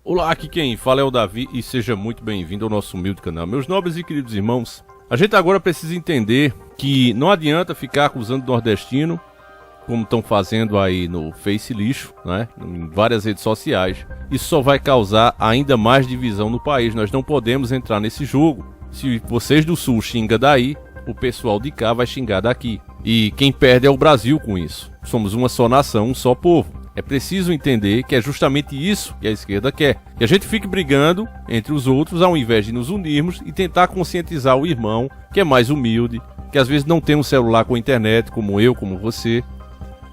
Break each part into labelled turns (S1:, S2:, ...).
S1: Olá, aqui quem fala é o Davi e seja muito bem-vindo ao nosso humilde canal. Meus nobres e queridos irmãos, a gente agora precisa entender que não adianta ficar acusando o nordestino, como estão fazendo aí no Face Lixo, né, em várias redes sociais. Isso só vai causar ainda mais divisão no país. Nós não podemos entrar nesse jogo. Se vocês do Sul xingam daí, o pessoal de cá vai xingar daqui. E quem perde é o Brasil com isso. Somos uma só nação, um só povo. É preciso entender que é justamente isso que a esquerda quer. Que a gente fique brigando entre os outros ao invés de nos unirmos e tentar conscientizar o irmão que é mais humilde, que às vezes não tem um celular com internet, como eu, como você,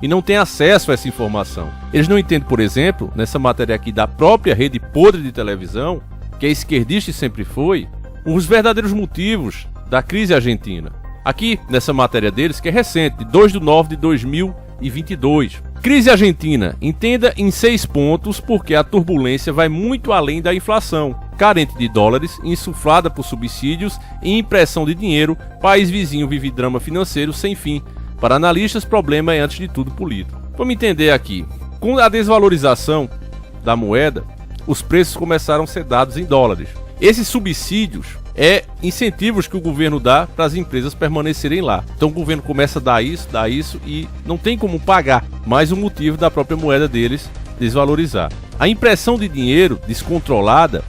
S1: e não tem acesso a essa informação. Eles não entendem, por exemplo, nessa matéria aqui da própria rede podre de televisão, que é esquerdista e sempre foi, os verdadeiros motivos da crise argentina. Aqui, nessa matéria deles, que é recente, de 2 de 9 de 2022. Crise argentina. Entenda em 6 pontos porque a turbulência vai muito além da inflação. Carente de dólares, insuflada por subsídios e impressão de dinheiro, país vizinho vive drama financeiro sem fim. Para analistas, problema é antes de tudo político. Vamos entender aqui. Com a desvalorização da moeda, os preços começaram a ser dados em dólares. Esses subsídios incentivos que o governo dá para as empresas permanecerem lá. Então o governo começa a dar isso e não tem como pagar. Mais um motivo da própria moeda deles desvalorizar. A impressão de dinheiro descontrolada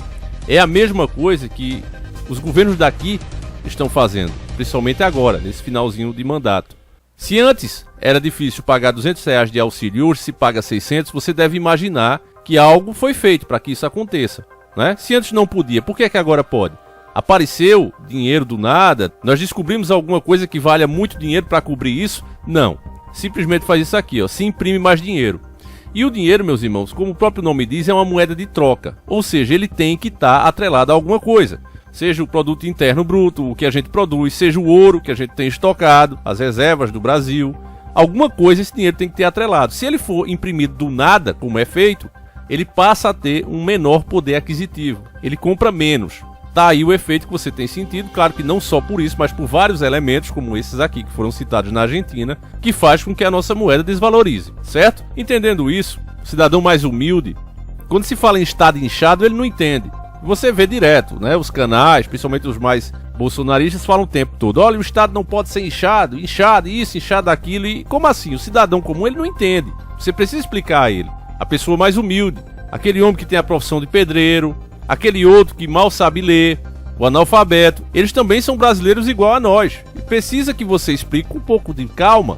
S1: é a mesma coisa que os governos daqui estão fazendo, principalmente agora, nesse finalzinho de mandato. Se antes era difícil pagar R$200 de auxílio, hoje se paga 600, você deve imaginar que algo foi feito para que isso aconteça, né? Se antes não podia, por que agora pode? Apareceu dinheiro do nada? Nós descobrimos alguma coisa que valha muito dinheiro para cobrir isso? Não. Simplesmente faz isso aqui, ó, se imprime mais dinheiro. E o dinheiro, meus irmãos, como o próprio nome diz, é uma moeda de troca. Ou seja, ele tem que estar atrelado a alguma coisa. Seja o produto interno bruto, o que a gente produz, seja o ouro que a gente tem estocado, as reservas do Brasil. Alguma coisa esse dinheiro tem que ter atrelado. Se ele for imprimido do nada, como é feito, ele passa a ter um menor poder aquisitivo. Ele compra menos. Tá aí o efeito que você tem sentido, claro que não só por isso, mas por vários elementos, como esses aqui que foram citados na Argentina, que faz com que a nossa moeda desvalorize, certo? Entendendo isso, o cidadão mais humilde, quando se fala em Estado inchado, ele não entende. Você vê direto, né? Os canais, principalmente os mais bolsonaristas, falam o tempo todo: olha, o Estado não pode ser inchado isso, inchado aquilo, e como assim? O cidadão comum, ele não entende. Você precisa explicar a ele. A pessoa mais humilde, aquele homem que tem a profissão de pedreiro, aquele outro que mal sabe ler, o analfabeto, eles também são brasileiros igual a nós. E precisa que você explique com um pouco de calma.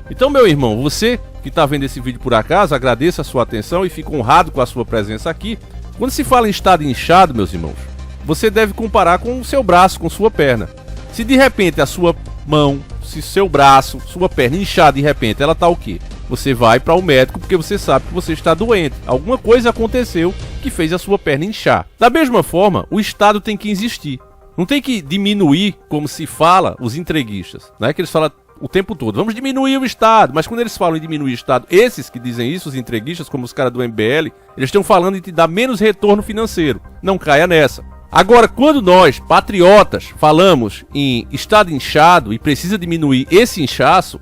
S1: Então, meu irmão, você que está vendo esse vídeo por acaso, agradeço a sua atenção e fico honrado com a sua presença aqui. Quando se fala em estado inchado, meus irmãos, você deve comparar com o seu braço, com sua perna. Se de repente a sua mão, se seu braço, sua perna inchar de repente, ela está o quê? Você vai para o médico porque você sabe que você está doente. Alguma coisa aconteceu que fez a sua perna inchar. Da mesma forma, o Estado tem que existir. Não tem que diminuir, como se fala, os entreguistas, né? Que eles falam o tempo todo: vamos diminuir o Estado. Mas quando eles falam em diminuir o Estado, esses que dizem isso, os entreguistas, como os caras do MBL, eles estão falando em te dar menos retorno financeiro. Não caia nessa. Agora, quando nós, patriotas, falamos em Estado inchado e precisa diminuir esse inchaço,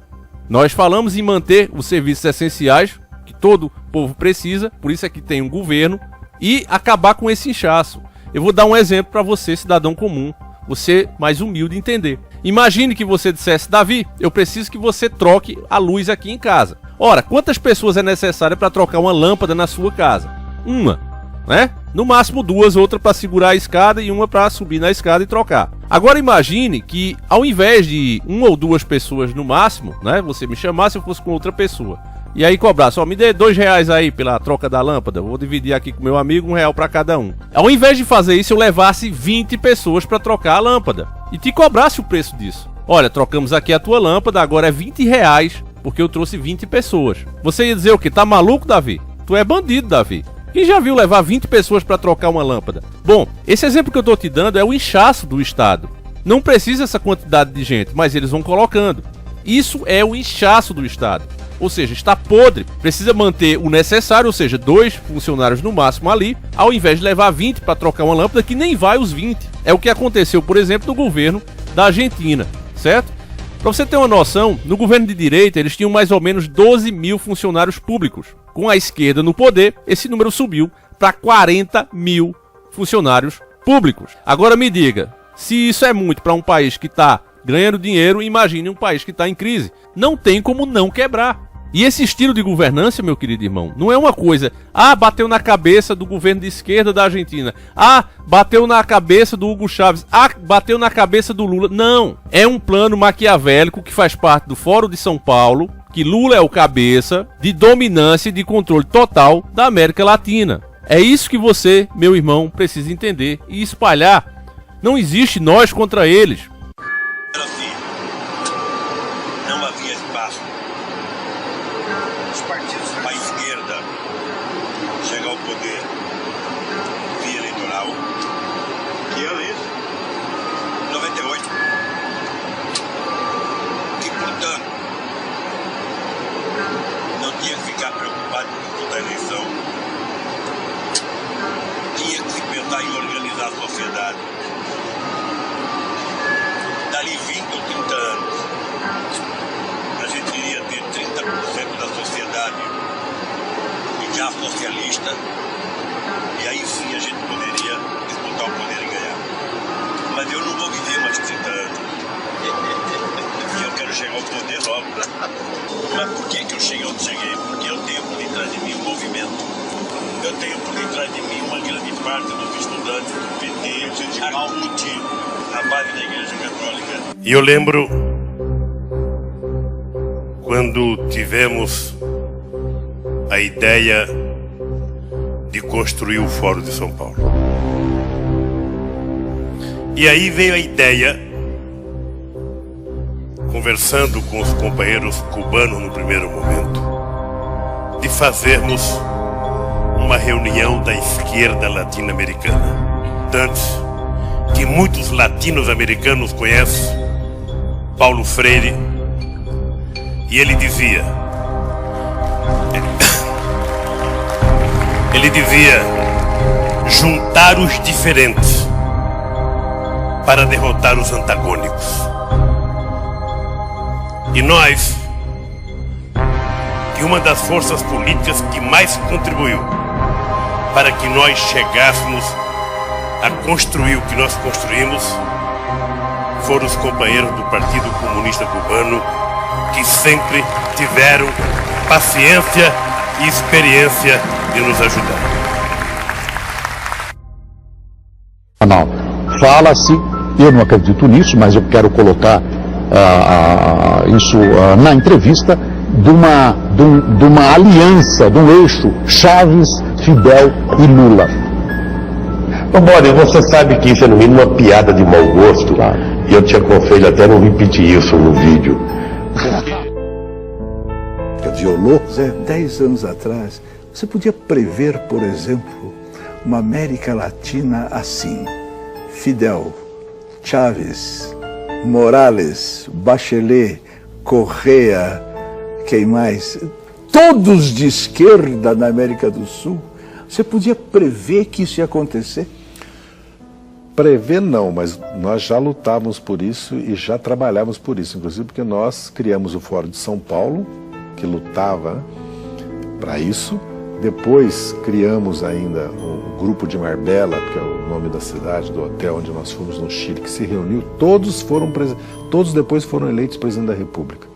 S1: nós falamos em manter os serviços essenciais que todo povo precisa, por isso é que tem um governo, e acabar com esse inchaço. Eu vou dar um exemplo para você, cidadão comum, você mais humilde, entender. Imagine que você dissesse: Davi, eu preciso que você troque a luz aqui em casa. Ora, quantas pessoas é necessário para trocar uma lâmpada na sua casa? Uma, né? No máximo 2, outra para segurar a escada e uma para subir na escada e trocar. Agora imagine que ao invés de 1 ou 2 pessoas no máximo, né, você me chamasse, eu fosse com outra pessoa. E aí cobrasse: ó, me dê R$2 aí pela troca da lâmpada, eu vou dividir aqui com meu amigo, R$1 para cada um. Ao invés de fazer isso, eu levasse 20 pessoas para trocar a lâmpada e te cobrasse o preço disso. Olha, trocamos aqui a tua lâmpada, agora é R$20, porque eu trouxe 20 pessoas. Você ia dizer o quê? Tá maluco, Davi? Tu é bandido, Davi. Quem já viu levar 20 pessoas para trocar uma lâmpada? Bom, esse exemplo que eu estou te dando é o inchaço do Estado. Não precisa essa quantidade de gente, mas eles vão colocando. Isso é o inchaço do Estado. Ou seja, está podre. Precisa manter o necessário, ou seja, 2 funcionários no máximo ali, ao invés de levar 20 para trocar uma lâmpada que nem vai os 20. É o que aconteceu, por exemplo, no governo da Argentina, certo? Para você ter uma noção, no governo de direita eles tinham mais ou menos 12 mil funcionários públicos. Com a esquerda no poder, esse número subiu para 40 mil funcionários públicos. Agora me diga, se isso é muito para um país que está ganhando dinheiro, imagine um país que está em crise. Não tem como não quebrar. E esse estilo de governança, meu querido irmão, não é uma coisa, bateu na cabeça do governo de esquerda da Argentina, bateu na cabeça do Hugo Chávez, bateu na cabeça do Lula. Não, é um plano maquiavélico que faz parte do Fórum de São Paulo, que Lula é o cabeça, de dominância e de controle total da América Latina. É isso que você, meu irmão, precisa entender e espalhar. Não existe nós contra eles.
S2: Não havia espaço para a esquerda chegar ao poder via eleitoral. Que ano é isso? 98. E, portanto, não tinha que ficar preocupado com toda a eleição. Tinha que se pensar em organizar a sociedade. Dali 20 ou 30 anos, a gente iria ter 30% da sociedade já socialista, e aí sim a gente poderia disputar o poder e ganhar. Mas eu não vou viver mais 30 anos. Eu quero chegar ao poder logo. Mas por que eu cheguei onde cheguei? Porque eu tenho por detrás de mim um movimento. Eu tenho por detrás de mim uma grande parte dos estudantes do PT, a CUT, a base da Igreja Católica.
S3: E eu lembro quando tivemos a ideia de construir o Fórum de São Paulo. E aí veio a ideia, conversando com os companheiros cubanos no primeiro momento, de fazermos uma reunião da esquerda latino-americana. Antes que muitos latinos-americanos conhecem Paulo Freire, e ele dizia juntar os diferentes para derrotar os antagônicos. E nós, que uma das forças políticas que mais contribuiu para que nós chegássemos a construir o que nós construímos, foram os companheiros do Partido Comunista Cubano, que sempre tiveram paciência e experiência de nos ajudar.
S4: Não, fala-se, eu não acredito nisso, mas eu quero colocar isso na entrevista, de uma aliança, de um eixo Chávez, Fidel e Lula.
S5: Mário, você sabe que isso é no mínimo uma piada de mau gosto, claro. E eu te aconselho até não repetir isso no vídeo.
S6: Violou, 10 anos atrás, você podia prever, por exemplo, uma América Latina assim: Fidel, Chávez, Morales, Bachelet, Correa, quem mais? Todos de esquerda na América do Sul. Você podia prever que isso ia acontecer?
S7: Prever não, mas nós já lutávamos por isso e já trabalhávamos por isso, inclusive porque nós criamos o Fórum de São Paulo, que lutava para isso. Depois criamos ainda o Grupo de Marbella, que é o nome da cidade, do hotel onde nós fomos no Chile, que se reuniu. Todos depois foram eleitos presidente da República.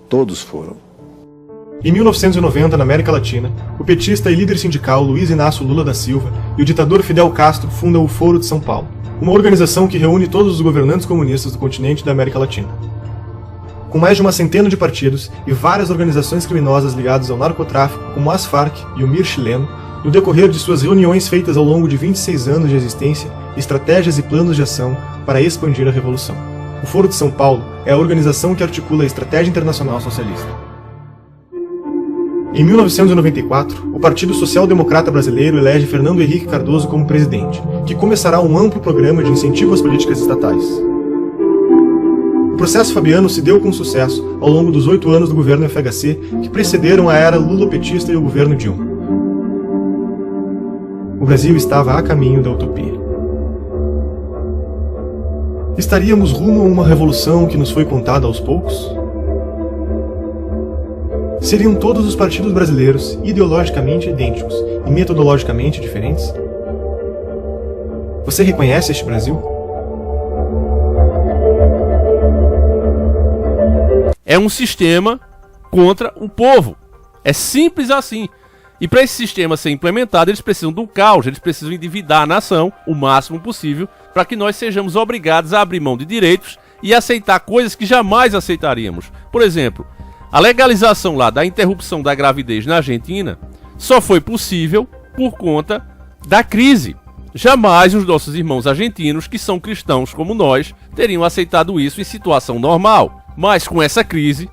S7: Todos foram.
S8: Em 1990, na América Latina, o petista e líder sindical Luiz Inácio Lula da Silva e o ditador Fidel Castro fundam o Foro de São Paulo, uma organização que reúne todos os governantes comunistas do continente da América Latina. Com mais de uma centena de partidos e várias organizações criminosas ligadas ao narcotráfico, como as Farc e o MIR chileno, no decorrer de suas reuniões feitas ao longo de 26 anos de existência, estratégias e planos de ação para expandir a revolução. O Foro de São Paulo é a organização que articula a estratégia internacional socialista. Em 1994, o Partido Social Democrata Brasileiro elege Fernando Henrique Cardoso como presidente, que começará um amplo programa de incentivo às políticas estatais. O processo fabiano se deu com sucesso ao longo dos 8 anos do governo FHC que precederam a era lulopetista e o governo Dilma. O Brasil estava a caminho da utopia. Estaríamos rumo a uma revolução que nos foi contada aos poucos? Seriam todos os partidos brasileiros ideologicamente idênticos e metodologicamente diferentes? Você reconhece este Brasil?
S1: É um sistema contra o povo. É simples assim. E para esse sistema ser implementado, eles precisam do caos, eles precisam endividar a nação o máximo possível para que nós sejamos obrigados a abrir mão de direitos e aceitar coisas que jamais aceitaríamos. Por exemplo, a legalização lá da interrupção da gravidez na Argentina só foi possível por conta da crise. Jamais os nossos irmãos argentinos, que são cristãos como nós, teriam aceitado isso em situação normal. Mas com essa crise,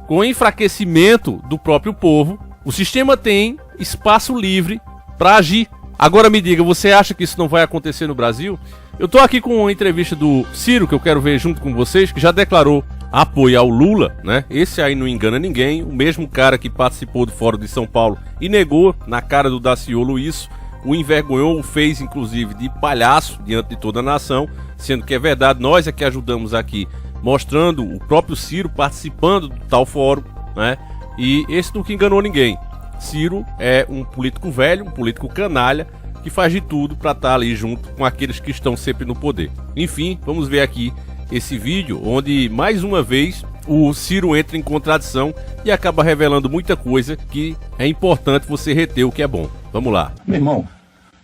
S1: com o enfraquecimento do próprio povo, o sistema tem espaço livre para agir. Agora me diga, você acha que isso não vai acontecer no Brasil? Eu tô aqui com uma entrevista do Ciro, que eu quero ver junto com vocês, que já declarou apoio ao Lula, né? Esse aí não engana ninguém, o mesmo cara que participou do Fórum de São Paulo e negou na cara do Daciolo isso, o envergonhou, o fez inclusive de palhaço diante de toda a nação, sendo que é verdade, nós é que ajudamos aqui, mostrando o próprio Ciro participando do tal fórum, né? E esse nunca enganou ninguém. Ciro é um político velho, um político canalha, que faz de tudo para estar ali junto com aqueles que estão sempre no poder. Enfim, vamos ver aqui esse vídeo, onde mais uma vez o Ciro entra em contradição e acaba revelando muita coisa que é importante você reter o que é bom. Vamos lá.
S9: Meu irmão,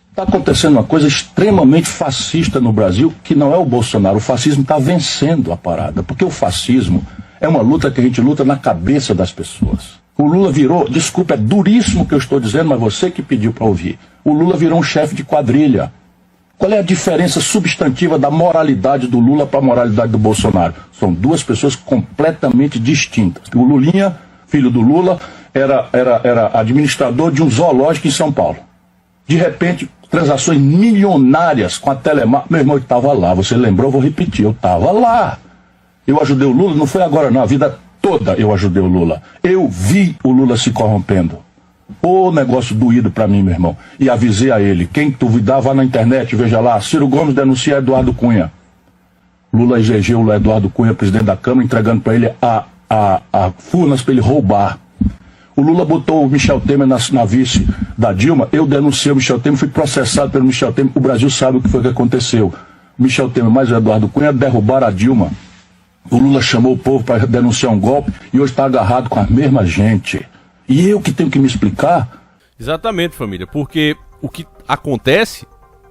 S9: está acontecendo uma coisa extremamente fascista no Brasil, que não é o Bolsonaro. O fascismo está vencendo a parada, porque o fascismo é uma luta que a gente luta na cabeça das pessoas. O Lula virou, desculpa, é duríssimo o que eu estou dizendo, mas você que pediu para ouvir. O Lula virou um chefe de quadrilha. Qual é a diferença substantiva da moralidade do Lula para a moralidade do Bolsonaro? São duas pessoas completamente distintas. O Lulinha, filho do Lula, era administrador de um zoológico em São Paulo. De repente, transações milionárias com a Telemar. Meu irmão, eu estava lá, você lembrou, eu vou repetir, eu estava lá. Eu ajudei o Lula, não foi agora não, a vida toda eu ajudei o Lula. Eu vi o Lula se corrompendo. Ô negócio doído pra mim, meu irmão. E avisei a ele, quem duvidar, vá na internet, veja lá, Ciro Gomes denuncia Eduardo Cunha. Lula elegeu o Eduardo Cunha, presidente da Câmara, entregando pra ele a Furnas pra ele roubar. O Lula botou o Michel Temer na vice da Dilma, eu denunciei o Michel Temer, fui processado pelo Michel Temer, o Brasil sabe o que foi que aconteceu. O Michel Temer mais o Eduardo Cunha derrubaram a Dilma. O Lula chamou o povo para denunciar um golpe e hoje está agarrado com a mesma gente. E eu que tenho que me explicar?
S1: Exatamente, família, porque o que acontece,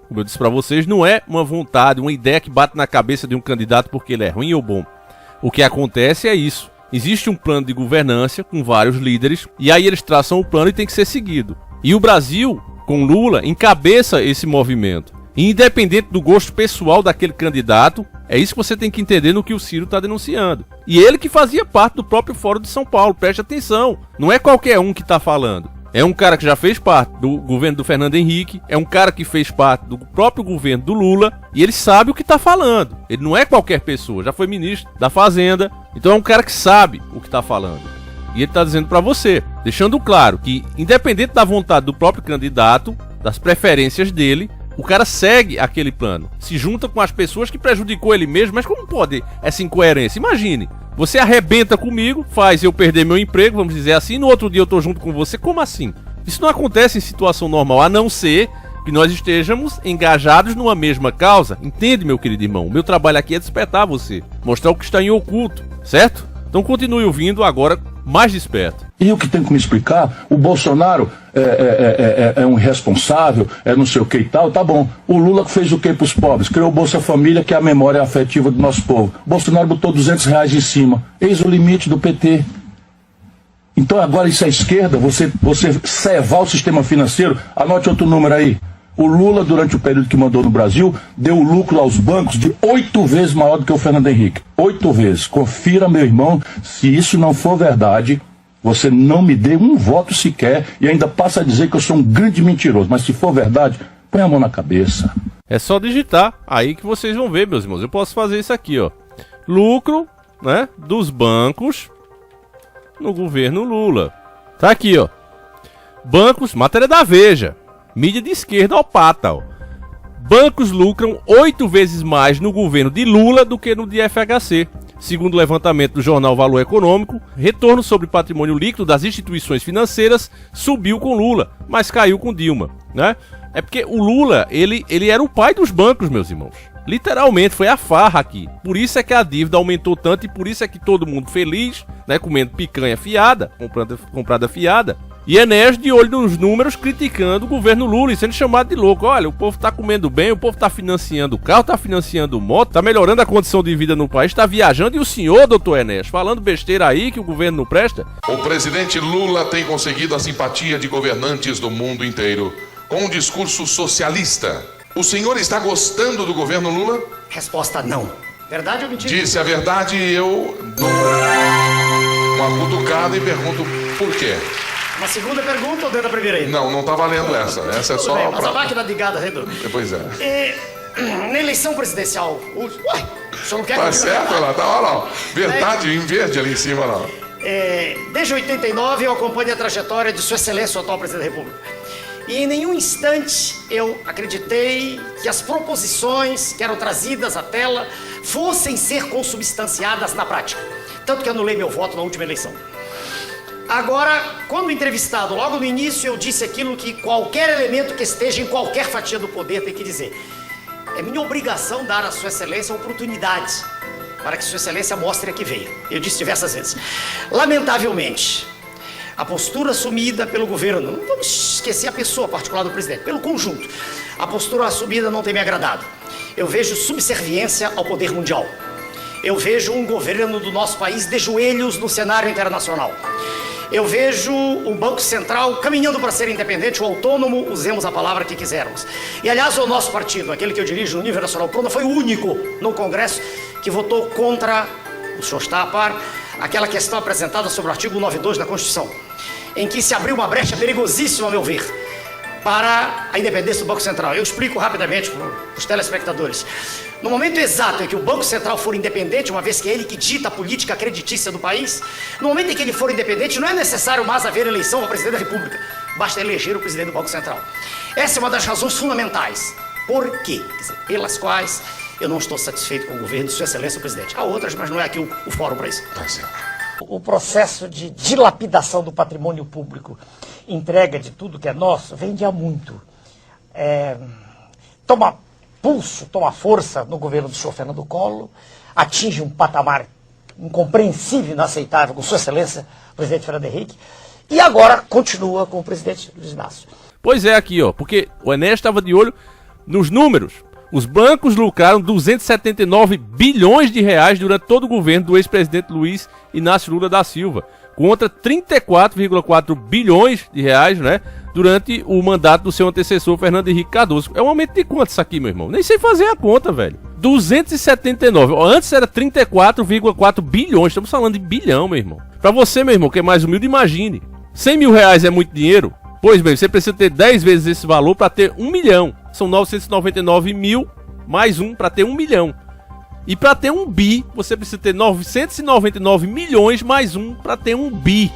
S1: como eu disse para vocês, não é uma vontade, uma ideia que bate na cabeça de um candidato porque ele é ruim ou bom. O que acontece é isso. Existe um plano de governança com vários líderes e aí eles traçam o plano e tem que ser seguido. E o Brasil, com Lula, encabeça esse movimento. E independente do gosto pessoal daquele candidato, é isso que você tem que entender no que o Ciro está denunciando. E ele que fazia parte do próprio Fórum de São Paulo, preste atenção. Não é qualquer um que está falando. É um cara que já fez parte do governo do Fernando Henrique, é um cara que fez parte do próprio governo do Lula, e ele sabe o que está falando. Ele não é qualquer pessoa, já foi ministro da Fazenda, então é um cara que sabe o que está falando. E ele está dizendo para você, deixando claro que, independente da vontade do próprio candidato, das preferências dele, o cara segue aquele plano, se junta com as pessoas que prejudicou ele mesmo, mas como pode essa incoerência? Imagine, você arrebenta comigo, faz eu perder meu emprego, vamos dizer assim, no outro dia eu tô junto com você, como assim? Isso não acontece em situação normal, a não ser que nós estejamos engajados numa mesma causa. Entende, meu querido irmão? O meu trabalho aqui é despertar você, mostrar o que está em oculto, certo? Então continue ouvindo agora mais desperto.
S9: E eu que tenho que me explicar, o Bolsonaro é um irresponsável, é não sei o que e tal, tá bom. O Lula fez o que para os pobres? Criou o Bolsa Família, que é a memória afetiva do nosso povo. O Bolsonaro botou R$200 em cima. Eis o limite do PT. Então agora isso é esquerda, você cevar o sistema financeiro, anote outro número aí. O Lula, durante o período que mandou no Brasil, deu lucro aos bancos de 8 vezes maior do que o Fernando Henrique. 8 vezes. Confira, meu irmão, se isso não for verdade, você não me dê um voto sequer e ainda passa a dizer que eu sou um grande mentiroso. Mas se for verdade, põe a mão na cabeça.
S1: É só digitar, aí que vocês vão ver, meus irmãos. Eu posso fazer isso aqui, ó. Lucro, né, dos bancos no governo Lula. Tá aqui, ó. Bancos, matéria da Veja. Mídia de esquerda opata, ó. Bancos lucram 8 vezes mais no governo de Lula do que no de FHC. segundo o levantamento do jornal Valor Econômico, retorno sobre patrimônio líquido das instituições financeiras subiu com Lula, mas caiu com Dilma, né? É porque o Lula, ele era o pai dos bancos, meus irmãos. Literalmente, foi a farra aqui. Por isso é que a dívida aumentou tanto e por isso é que todo mundo feliz, né, comendo picanha fiada, comprada fiada. E Enéas de olho nos números, criticando o governo Lula e sendo chamado de louco. Olha, o povo tá comendo bem, o povo tá financiando o carro, tá financiando moto, tá melhorando a condição de vida no país, tá viajando. E o senhor, doutor Enéas, falando besteira aí que o governo não presta?
S10: O presidente Lula tem conseguido a simpatia de governantes do mundo inteiro com um discurso socialista. O senhor está gostando do governo Lula?
S11: Resposta não. Verdade ou mentira?
S10: Disse a verdade e eu dou uma cutucada e pergunto por quê.
S11: Uma segunda pergunta ou dentro da primeira aí?
S10: Não tá valendo essa. Essa é só...
S11: Bem, mas a máquina ligada, Redu.
S10: Pois é.
S11: Na eleição presidencial... Uai, o senhor não quer...
S10: Tá certo, olha lá, tá lá. Verdade em verde ali em cima, lá.
S11: Desde 89 eu acompanho a trajetória de Sua Excelência, o atual presidente da República. E em nenhum instante eu acreditei que as proposições que eram trazidas à tela fossem ser consubstanciadas na prática. Tanto que anulei meu voto na última eleição. Agora, quando entrevistado, logo no início, eu disse aquilo que qualquer elemento que esteja em qualquer fatia do poder tem que dizer. É minha obrigação dar à Sua Excelência a oportunidade para que Sua Excelência mostre a que veio. Eu disse diversas vezes. Lamentavelmente, a postura assumida pelo governo, não vamos esquecer a pessoa particular do presidente, pelo conjunto, a postura assumida não tem me agradado. Eu vejo subserviência ao poder mundial. Eu vejo um governo do nosso país de joelhos no cenário internacional. Eu vejo o Banco Central caminhando para ser independente ou autônomo, usemos a palavra que quisermos. E, aliás, o nosso partido, aquele que eu dirijo no nível nacional, PRONA, foi o único no Congresso que votou contra, o senhor está a par, aquela questão apresentada sobre o artigo 192 da Constituição, em que se abriu uma brecha perigosíssima, a meu ver, para a independência do Banco Central. Eu explico rapidamente para os telespectadores. No momento exato em que o Banco Central for independente, uma vez que é ele que dita a política creditícia do país, no momento em que ele for independente, não é necessário mais haver eleição para presidente da República. Basta eleger o presidente do Banco Central. Essa é uma das razões fundamentais. Por quê? Quer dizer, pelas quais eu não estou satisfeito com o governo de Sua Excelência o Presidente. Há outras, mas não é aqui o fórum para isso.
S10: Tá certo.
S11: O processo de dilapidação do patrimônio público, entrega de tudo que é nosso, vem de há muito. Toma pulso, toma força no governo do senhor Fernando Collor, atinge um patamar incompreensível, inaceitável com Sua Excelência, o presidente Fernando Henrique, e agora continua com o presidente Luiz Inácio.
S1: Pois é, aqui, ó, porque o Enéas estava de olho nos números. Os bancos lucraram 279 bilhões de reais durante todo o governo do ex-presidente Luiz Inácio Lula da Silva, contra 34,4 bilhões de reais, né, durante o mandato do seu antecessor Fernando Henrique Cardoso. É um aumento de quanto isso aqui, meu irmão? Nem sei fazer a conta, velho. 279. Antes era 34,4 bilhões. Estamos falando de bilhão, meu irmão. Pra você, meu irmão, que é mais humilde, imagine. 100 mil reais é muito dinheiro? Pois bem, você precisa ter 10 vezes esse valor para ter 1 milhão. São 999 mil mais um para ter 1 milhão. E para ter 1 bi, você precisa ter 999 milhões mais um para ter 1 bi.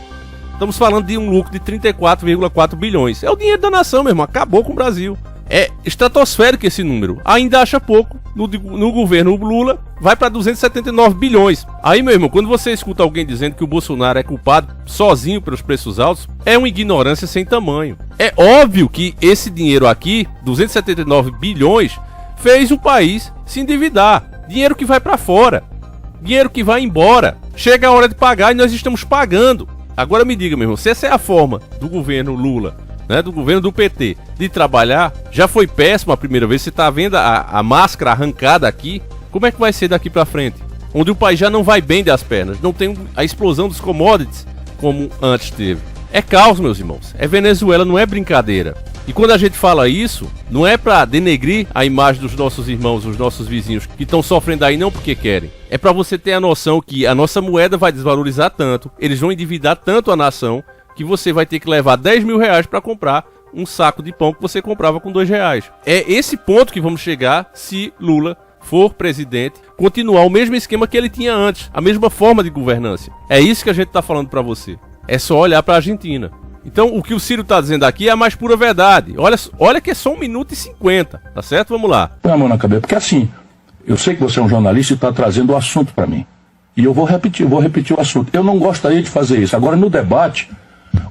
S1: Estamos falando de um lucro de 34,4 bilhões. É o dinheiro da nação, meu irmão. Acabou com o Brasil. É estratosférico esse número. Ainda acha pouco. No governo Lula, vai para 279 bilhões. Aí, meu irmão, quando você escuta alguém dizendo que o Bolsonaro é culpado sozinho pelos preços altos, é uma ignorância sem tamanho. É óbvio que esse dinheiro aqui, 279 bilhões, fez o país se endividar. Dinheiro que vai para fora. Dinheiro que vai embora. Chega a hora de pagar e nós estamos pagando. Agora me diga, meu irmão, se essa é a forma do governo Lula, né, do governo do PT, de trabalhar, já foi péssimo a primeira vez. Você tá vendo a máscara arrancada aqui? Como é que vai ser daqui pra frente? Onde o país já não vai bem das pernas, não tem a explosão dos commodities como antes teve. É caos, meus irmãos. É Venezuela, não é brincadeira. E quando a gente fala isso, não é pra denegrir a imagem dos nossos irmãos, os nossos vizinhos que estão sofrendo aí não porque querem. É pra você ter a noção que a nossa moeda vai desvalorizar tanto, eles vão endividar tanto a nação, que você vai ter que levar 10 mil reais para comprar um saco de pão que você comprava com 2 reais. É esse ponto que vamos chegar se Lula for presidente, continuar o mesmo esquema que ele tinha antes, a mesma forma de governança. É isso que a gente tá falando para você. É só olhar para a Argentina. Então, o que o Ciro tá dizendo aqui é a mais pura verdade. Olha que é só 1 minuto e 50, tá certo? Vamos lá.
S9: Põe a mão na cabeça, porque assim, eu sei que você é um jornalista e está trazendo o assunto para mim. E eu vou repetir o assunto. Eu não gostaria de fazer isso. Agora, no debate,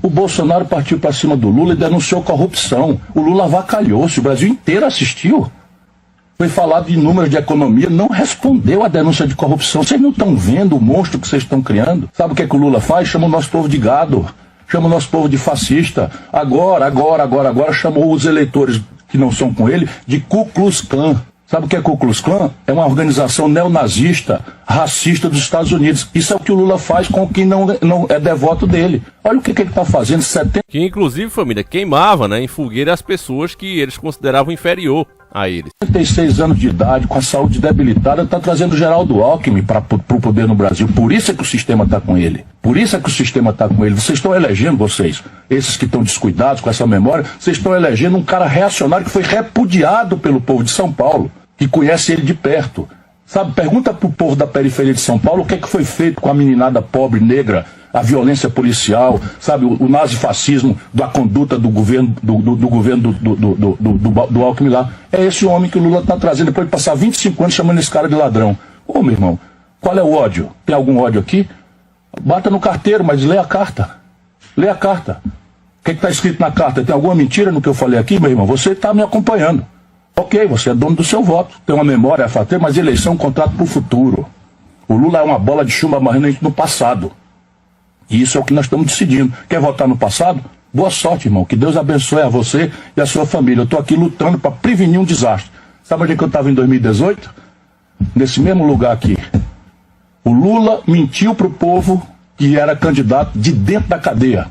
S9: o Bolsonaro partiu para cima do Lula e denunciou corrupção. O Lula avacalhou-se, o Brasil inteiro assistiu. Foi falar de números de economia, não respondeu à denúncia de corrupção. Vocês não estão vendo o monstro que vocês estão criando? Sabe o que o Lula faz? Chama o nosso povo de gado, chama o nosso povo de fascista. Agora chamou os eleitores que não são com ele de Ku Klux Klan. Sabe o que é Ku Klux Klan? É uma organização neonazista, racista dos Estados Unidos. Isso é o que o Lula faz com quem não é devoto dele. Olha o que ele está fazendo.
S1: Que inclusive, família, queimava, né, em fogueira as pessoas que eles consideravam inferior a eles.
S9: 36 anos de idade, com a saúde debilitada, está trazendo o Geraldo Alckmin para o poder no Brasil. Por isso é que o sistema está com ele. Vocês estão elegendo, esses que estão descuidados com essa memória, vocês estão elegendo um cara reacionário que foi repudiado pelo povo de São Paulo, que conhece ele de perto. Sabe, pergunta para o povo da periferia de São Paulo o que é que foi feito com a meninada pobre, negra, a violência policial, sabe, o nazifascismo da conduta do governo do Alckmin lá. É esse homem que o Lula está trazendo, depois de passar 25 anos chamando esse cara de ladrão. Ô, meu irmão, qual é o ódio? Tem algum ódio aqui? Bata no carteiro, mas lê a carta. Lê a carta. O que está escrito na carta? Tem alguma mentira no que eu falei aqui, meu irmão? Você está me acompanhando. Ok, você é dono do seu voto, tem uma memória a fazer, mas eleição é um contrato para o futuro. O Lula é uma bola de chumbo amarrando a gente no passado. E isso é o que nós estamos decidindo. Quer votar no passado? Boa sorte, irmão. Que Deus abençoe a você e a sua família. Eu estou aqui lutando para prevenir um desastre. Sabe onde é que eu estava em 2018? Nesse mesmo lugar aqui. O Lula mentiu para o povo que era candidato de dentro da cadeia.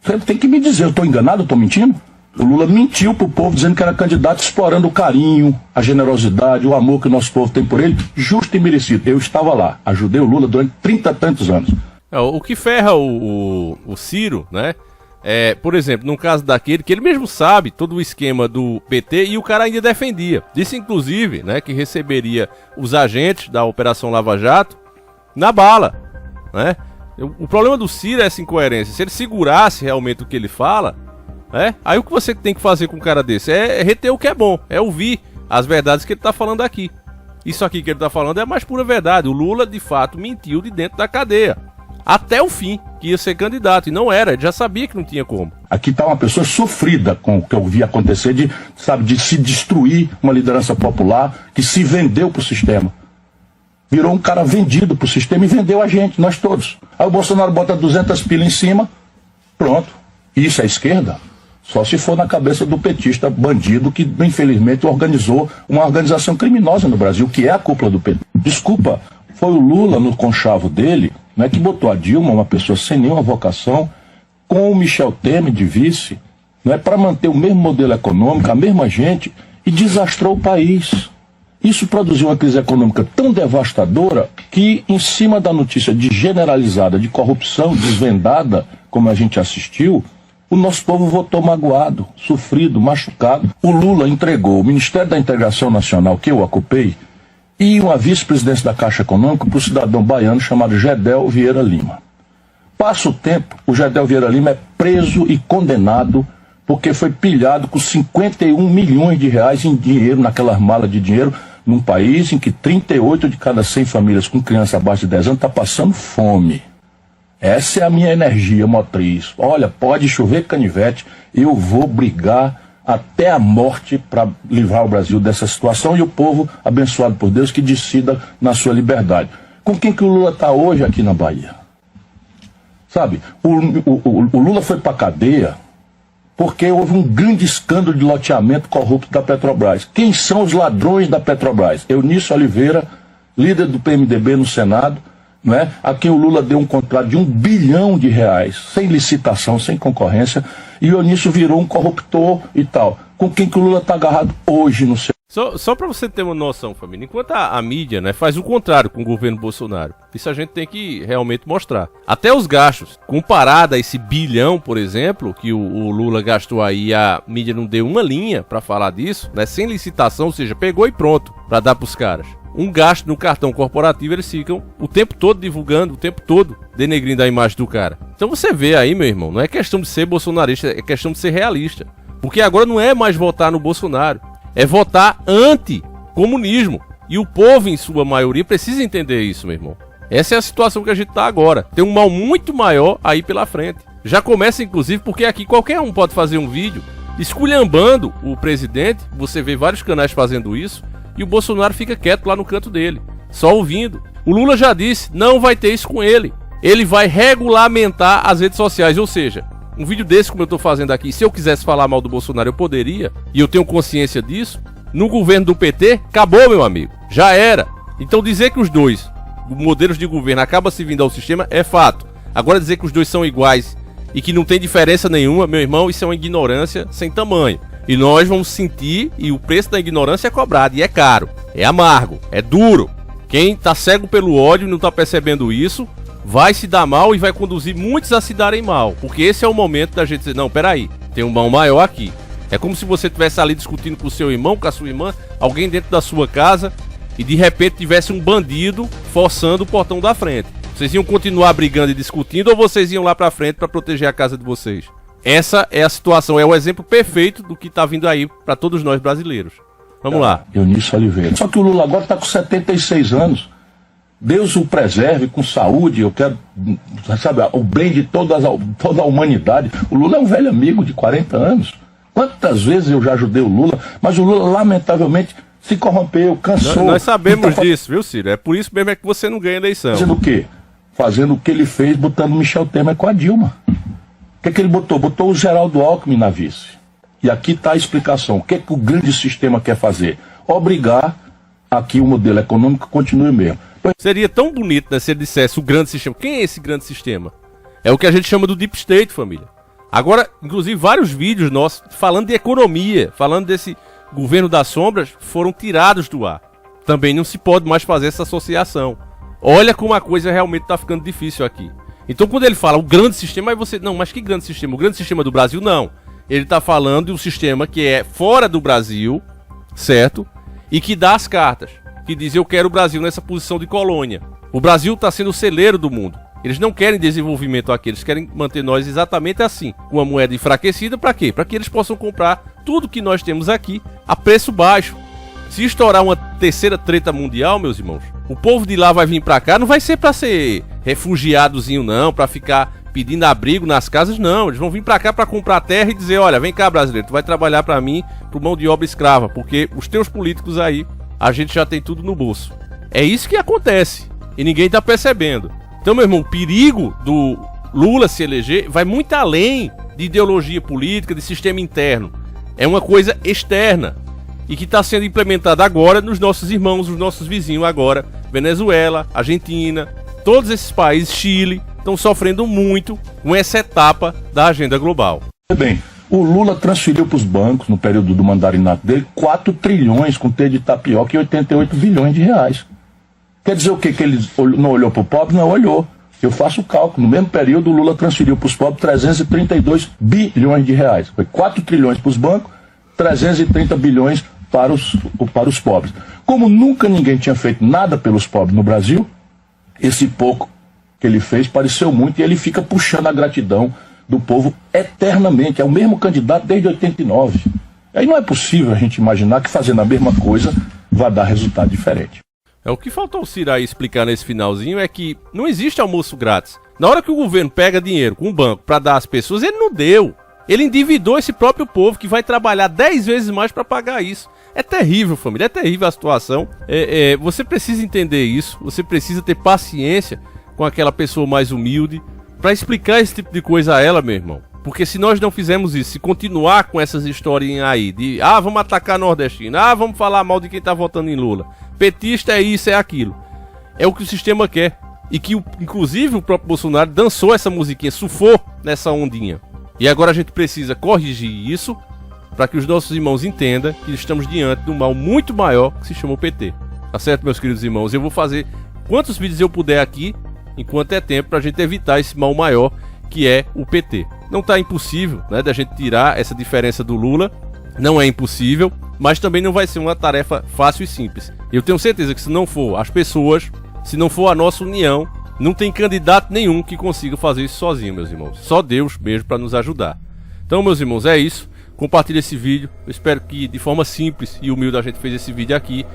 S9: Você tem que me dizer, eu estou enganado, eu estou mentindo? O Lula mentiu para o povo dizendo que era candidato, explorando o carinho, a generosidade, o amor que o nosso povo tem por ele, justo e merecido. Eu estava lá, ajudei o Lula durante 30 e tantos anos.
S1: O que ferra o Ciro, né? Por exemplo, no caso daquele que ele mesmo sabe todo o esquema do PT e o cara ainda defendia. Disse inclusive, né, que receberia os agentes da Operação Lava Jato na bala, né? O problema do Ciro é essa incoerência. Se ele segurasse realmente o que ele fala, aí o que você tem que fazer com um cara desse é reter o que é bom, é ouvir as verdades que ele tá falando aqui. Isso aqui que ele tá falando é a mais pura verdade. O Lula de fato mentiu de dentro da cadeia até o fim, que ia ser candidato, e não era, ele já sabia que não tinha como.
S9: Aqui está uma pessoa sofrida com o que eu vi acontecer, de se destruir uma liderança popular, que se vendeu para o sistema. Virou um cara vendido para o sistema e vendeu a gente, nós todos. Aí o Bolsonaro bota 200 pilas em cima, pronto. Isso é esquerda? Só se for na cabeça do petista bandido que, infelizmente, organizou uma organização criminosa no Brasil, que é a cúpula do PT. Desculpa, foi o Lula no conchavo dele, né, que botou a Dilma, uma pessoa sem nenhuma vocação, com o Michel Temer de vice, né, para manter o mesmo modelo econômico, a mesma gente, e desastrou o país. Isso produziu uma crise econômica tão devastadora que, em cima da notícia generalizada de corrupção desvendada, como a gente assistiu, o nosso povo votou magoado, sofrido, machucado. O Lula entregou o Ministério da Integração Nacional, que eu ocupei, e uma vice-presidência da Caixa Econômica para o cidadão baiano chamado Gedel Vieira Lima. Passa o tempo, o Gedel Vieira Lima é preso e condenado porque foi pilhado com 51 milhões de reais em dinheiro, naquelas malas de dinheiro, num país em que 38 de cada 100 famílias com criança abaixo de 10 anos está passando fome. Essa é a minha energia motriz. Olha, pode chover canivete, eu vou brigar até a morte para livrar o Brasil dessa situação e o povo, abençoado por Deus, que decida na sua liberdade. Com quem que o Lula está hoje aqui na Bahia? Sabe, o Lula foi para a cadeia porque houve um grande escândalo de loteamento corrupto da Petrobras. Quem são os ladrões da Petrobras? Eunício Oliveira, líder do PMDB no Senado, não é? A quem o Lula deu um contrato de R$1 bilhão, sem licitação, sem concorrência, e o Eunício virou um corruptor e tal. Com quem que o Lula está agarrado hoje no seu...
S1: Só para você ter uma noção, família, enquanto a mídia, né, faz o contrário com o governo Bolsonaro, isso a gente tem que realmente mostrar. Até os gastos, comparado a esse bilhão, por exemplo, que o Lula gastou aí, a mídia não deu uma linha para falar disso, né, sem licitação, ou seja, pegou e pronto para dar para os caras. Um gasto no cartão corporativo, eles ficam o tempo todo divulgando, o tempo todo denegrindo a imagem do cara. Então você vê aí, meu irmão, não é questão de ser bolsonarista, é questão de ser realista. Porque agora não é mais votar no Bolsonaro, é votar anti-comunismo. E o povo, em sua maioria, precisa entender isso, meu irmão. Essa é a situação que a gente tá agora. Tem um mal muito maior aí pela frente. Já começa, inclusive, porque aqui qualquer um pode fazer um vídeo esculhambando o presidente. Você vê vários canais fazendo isso. E o Bolsonaro fica quieto lá no canto dele, só ouvindo. O Lula já disse, não vai ter isso com ele. Ele vai regulamentar as redes sociais. Ou seja, um vídeo desse como eu tô fazendo aqui, se eu quisesse falar mal do Bolsonaro eu poderia, e eu tenho consciência disso. No governo do PT, acabou, meu amigo. Já era. Então dizer que os dois modelos de governo acabam se vindo ao sistema é fato. Agora dizer que os dois são iguais e que não tem diferença nenhuma, meu irmão, isso é uma ignorância sem tamanho. E nós vamos sentir, e o preço da ignorância é cobrado, e é caro, é amargo, é duro. Quem tá cego pelo ódio e não tá percebendo isso, vai se dar mal e vai conduzir muitos a se darem mal. Porque esse é o momento da gente dizer, não, peraí, tem um mal maior aqui. É como se você estivesse ali discutindo com o seu irmão, com a sua irmã, alguém dentro da sua casa, e de repente tivesse um bandido forçando o portão da frente. Vocês iam continuar brigando e discutindo ou vocês iam lá pra frente pra proteger a casa de vocês? Essa é a situação, é o exemplo perfeito do que tá vindo aí pra todos nós brasileiros. Vamos lá.
S9: Eunice Oliveira. Só que o Lula agora tá com 76 anos. Deus o preserve com saúde, eu quero, sabe, o bem de toda a humanidade. O Lula é um velho amigo de 40 anos. Quantas vezes eu já ajudei o Lula, mas o Lula, lamentavelmente, se corrompeu, cansou.
S1: Nós sabemos disso, viu, Ciro? É por isso mesmo que você não ganha eleição.
S9: Fazendo o quê? Fazendo o que ele fez, botando Michel Temer com a Dilma. O que ele botou? Botou o Geraldo Alckmin na vice. E aqui está a explicação. O que o grande sistema quer fazer? Obrigar a que o modelo econômico continue mesmo.
S1: Seria tão bonito, né, se ele dissesse o grande sistema. Quem é esse grande sistema? É o que a gente chama do Deep State, família. Agora, inclusive, vários vídeos nossos falando de economia, falando desse governo das sombras, foram tirados do ar. Também não se pode mais fazer essa associação. Olha como a coisa realmente está ficando difícil aqui. Então, quando ele fala o grande sistema, aí você... Não, mas que grande sistema? O grande sistema do Brasil, não. Ele está falando de um sistema que é fora do Brasil, certo? E que dá as cartas. Que diz, eu quero o Brasil nessa posição de colônia. O Brasil está sendo o celeiro do mundo. Eles não querem desenvolvimento aqui, eles querem manter nós exatamente assim. Uma moeda enfraquecida, para quê? Para que eles possam comprar tudo que nós temos aqui a preço baixo. Se estourar uma terceira treta mundial, meus irmãos, o povo de lá vai vir para cá, não vai ser para ser refugiadozinho não, para ficar pedindo abrigo nas casas, não. Eles vão vir para cá para comprar terra e dizer, olha, vem cá brasileiro, tu vai trabalhar para mim por mão de obra escrava, porque os teus políticos aí, a gente já tem tudo no bolso. É isso que acontece e ninguém tá percebendo. Então, meu irmão, o perigo do Lula se eleger vai muito além de ideologia política, de sistema interno. É uma coisa externa e que está sendo implementada agora nos nossos irmãos, nos nossos vizinhos agora. Venezuela, Argentina, todos esses países, Chile, estão sofrendo muito com essa etapa da agenda global.
S9: Bem, o Lula transferiu para os bancos, no período do mandarinato dele, 4 trilhões com T de tapioca e 88 bilhões de reais. Quer dizer o quê? Que ele não olhou para o pobre? Não olhou. Eu faço o cálculo. No mesmo período, o Lula transferiu para os pobres 332 bilhões de reais. Foi 4 trilhões para os bancos, 330 bilhões para os pobres. Como nunca ninguém tinha feito nada pelos pobres no Brasil, esse pouco que ele fez pareceu muito e ele fica puxando a gratidão do povo eternamente. É o mesmo candidato desde 89. Aí não é possível a gente imaginar que fazendo a mesma coisa vai dar resultado diferente.
S1: O que faltou o Ciro aí explicar nesse finalzinho é que não existe almoço grátis. Na hora que o governo pega dinheiro com o banco para dar às pessoas, ele não deu. Ele endividou esse próprio povo que vai trabalhar 10 vezes mais para pagar isso. É terrível, família, é terrível a situação. Você precisa entender isso, você precisa ter paciência com aquela pessoa mais humilde para explicar esse tipo de coisa a ela, meu irmão. Porque se nós não fizermos isso, se continuar com essas historinhas aí de vamos atacar nordestino, vamos falar mal de quem tá votando em Lula, petista é isso, é aquilo, é o que o sistema quer. E que, inclusive, o próprio Bolsonaro dançou essa musiquinha, surfou nessa ondinha. E agora a gente precisa corrigir isso para que os nossos irmãos entendam que estamos diante de um mal muito maior que se chama o PT. Tá certo, meus queridos irmãos? Eu vou fazer quantos vídeos eu puder aqui, enquanto é tempo, pra gente evitar esse mal maior que é o PT. Não tá impossível, né, da gente tirar essa diferença do Lula. Não é impossível, mas também não vai ser uma tarefa fácil e simples. Eu tenho certeza que se não for as pessoas, se não for a nossa união, não tem candidato nenhum que consiga fazer isso sozinho, meus irmãos. Só Deus mesmo para nos ajudar. Então, meus irmãos, é isso. compartilhe esse vídeo. Eu espero que de forma simples e humilde a gente fez esse vídeo aqui.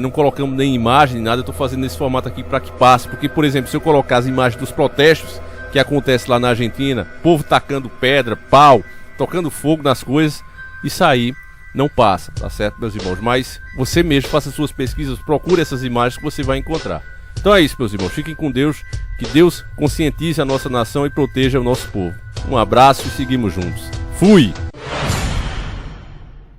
S1: Não colocamos nem imagem, nem nada. Eu tô fazendo nesse formato aqui para que passe. Porque, por exemplo, se eu colocar as imagens dos protestos que acontece lá na Argentina, povo tacando pedra, pau, tocando fogo nas coisas, isso aí não passa, tá certo, meus irmãos? Mas você mesmo faça suas pesquisas, procure essas imagens que você vai encontrar. Então é isso, meus irmãos. Fiquem com Deus. Que Deus conscientize a nossa nação e proteja o nosso povo. Um abraço e seguimos juntos. Fui!